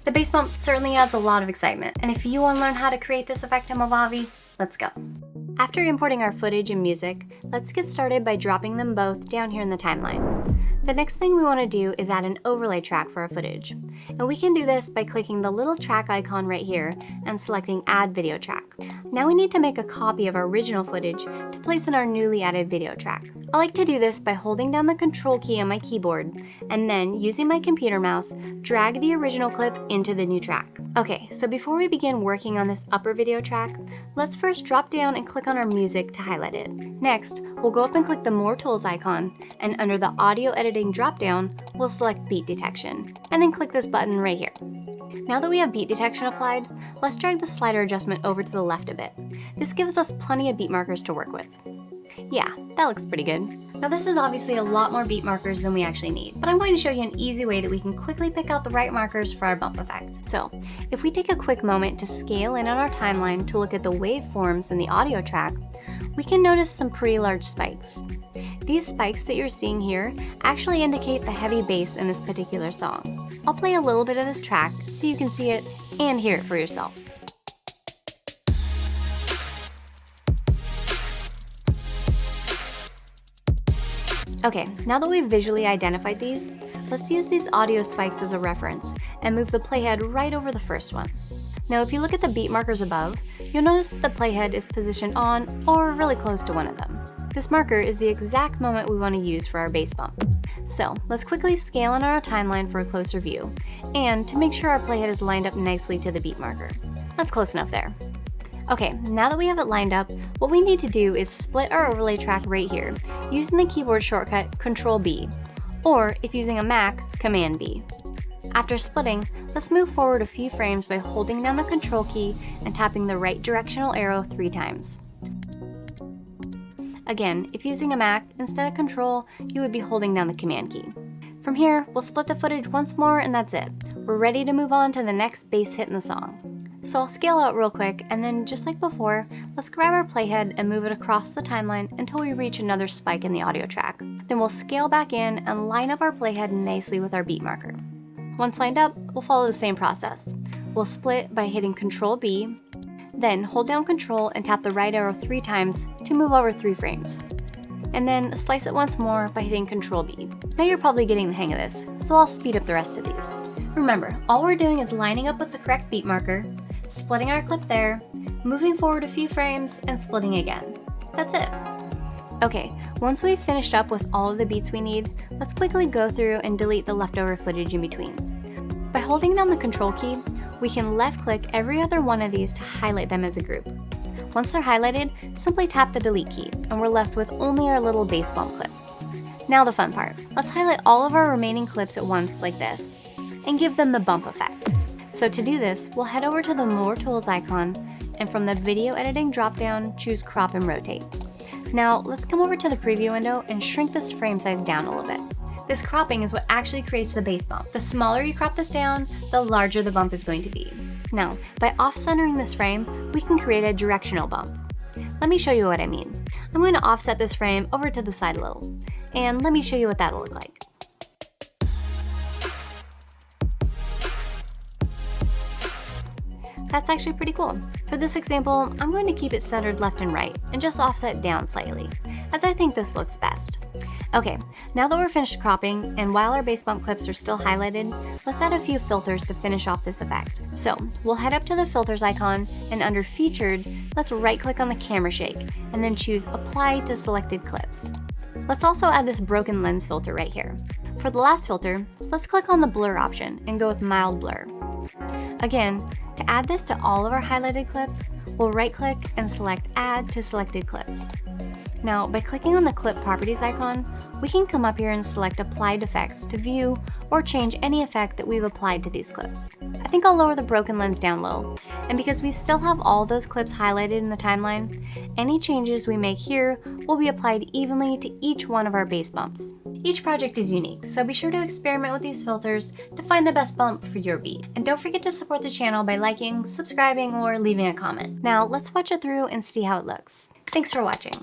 The bass bump certainly adds a lot of excitement, and if you want to learn how to create this effect in Movavi, let's go. After importing our footage and music, let's get started by dropping them both down here in the timeline. The next thing we want to do is add an overlay track for our footage, and we can do this by clicking the little track icon right here and selecting Add Video Track. Now we need to make a copy of our original footage to place in our newly added video track. I like to do this by holding down the Control key on my keyboard and then, using my computer mouse, drag the original clip into the new track. Okay, so before we begin working on this upper video track, let's first drop down and click on our music to highlight it. Next, we'll go up and click the More Tools icon, and under the Audio Editing dropdown, we'll select Beat Detection, and then click this button right here. Now that we have beat detection applied, let's drag the slider adjustment over to the left a bit. This gives us plenty of beat markers to work with. Yeah, that looks pretty good. Now this is obviously a lot more beat markers than we actually need, but I'm going to show you an easy way that we can quickly pick out the right markers for our bump effect. So, if we take a quick moment to scale in on our timeline to look at the waveforms in the audio track, we can notice some pretty large spikes. These spikes that you're seeing here actually indicate the heavy bass in this particular song. I'll play a little bit of this track so you can see it and hear it for yourself. Okay, now that we've visually identified these, let's use these audio spikes as a reference and move the playhead right over the first one. Now if you look at the beat markers above, you'll notice that the playhead is positioned on or really close to one of them. This marker is the exact moment we want to use for our bass bump. So let's quickly scale in our timeline for a closer view, and to make sure our playhead is lined up nicely to the beat marker. That's close enough there. Okay, now that we have it lined up, what we need to do is split our overlay track right here, using the keyboard shortcut Control-B, or if using a Mac, Command-B. After splitting, let's move forward a few frames by holding down the Control key and tapping the right directional arrow 3 times. Again, if using a Mac, instead of Control, you would be holding down the Command key. From here, we'll split the footage once more and that's it. We're ready to move on to the next bass hit in the song. So I'll scale out real quick, and then just like before, let's grab our playhead and move it across the timeline until we reach another spike in the audio track. Then we'll scale back in and line up our playhead nicely with our beat marker. Once lined up, we'll follow the same process. We'll split by hitting Control-B, then hold down Control and tap the right arrow 3 times to move over 3 frames. And then slice it once more by hitting Control-B. Now you're probably getting the hang of this, so I'll speed up the rest of these. Remember, all we're doing is lining up with the correct beat marker, splitting our clip there, moving forward a few frames, and splitting again. That's it. Okay, once we've finished up with all of the beats we need, let's quickly go through and delete the leftover footage in between. By holding down the Control key, we can left-click every other one of these to highlight them as a group. Once they're highlighted, simply tap the Delete key, and we're left with only our little bass bump clips. Now the fun part. Let's highlight all of our remaining clips at once like this, and give them the bump effect. So to do this, we'll head over to the More Tools icon, and from the Video Editing dropdown, choose Crop and Rotate. Now let's come over to the preview window and shrink this frame size down a little bit. This cropping is what actually creates the bass bump. The smaller you crop this down, the larger the bump is going to be. Now, by off-centering this frame, we can create a directional bump. Let me show you what I mean. I'm going to offset this frame over to the side a little, and let me show you what that'll look like. That's actually pretty cool. For this example, I'm going to keep it centered left and right, and just offset down slightly, as I think this looks best. Okay, now that we're finished cropping, and while our bass bump clips are still highlighted, let's add a few filters to finish off this effect. So, we'll head up to the filters icon, and under Featured, let's right-click on the camera shake, and then choose Apply to Selected Clips. Let's also add this broken lens filter right here. For the last filter, let's click on the blur option and go with mild blur. Again, to add this to all of our highlighted clips, we'll right-click and select Add to Selected Clips. Now, by clicking on the clip properties icon, we can come up here and select Applied Effects to view or change any effect that we've applied to these clips. I think I'll lower the broken lens down low, and because we still have all those clips highlighted in the timeline, any changes we make here will be applied evenly to each one of our bass bumps. Each project is unique, so be sure to experiment with these filters to find the best bump for your beat. And don't forget to support the channel by liking, subscribing, or leaving a comment. Now, let's watch it through and see how it looks. Thanks for watching.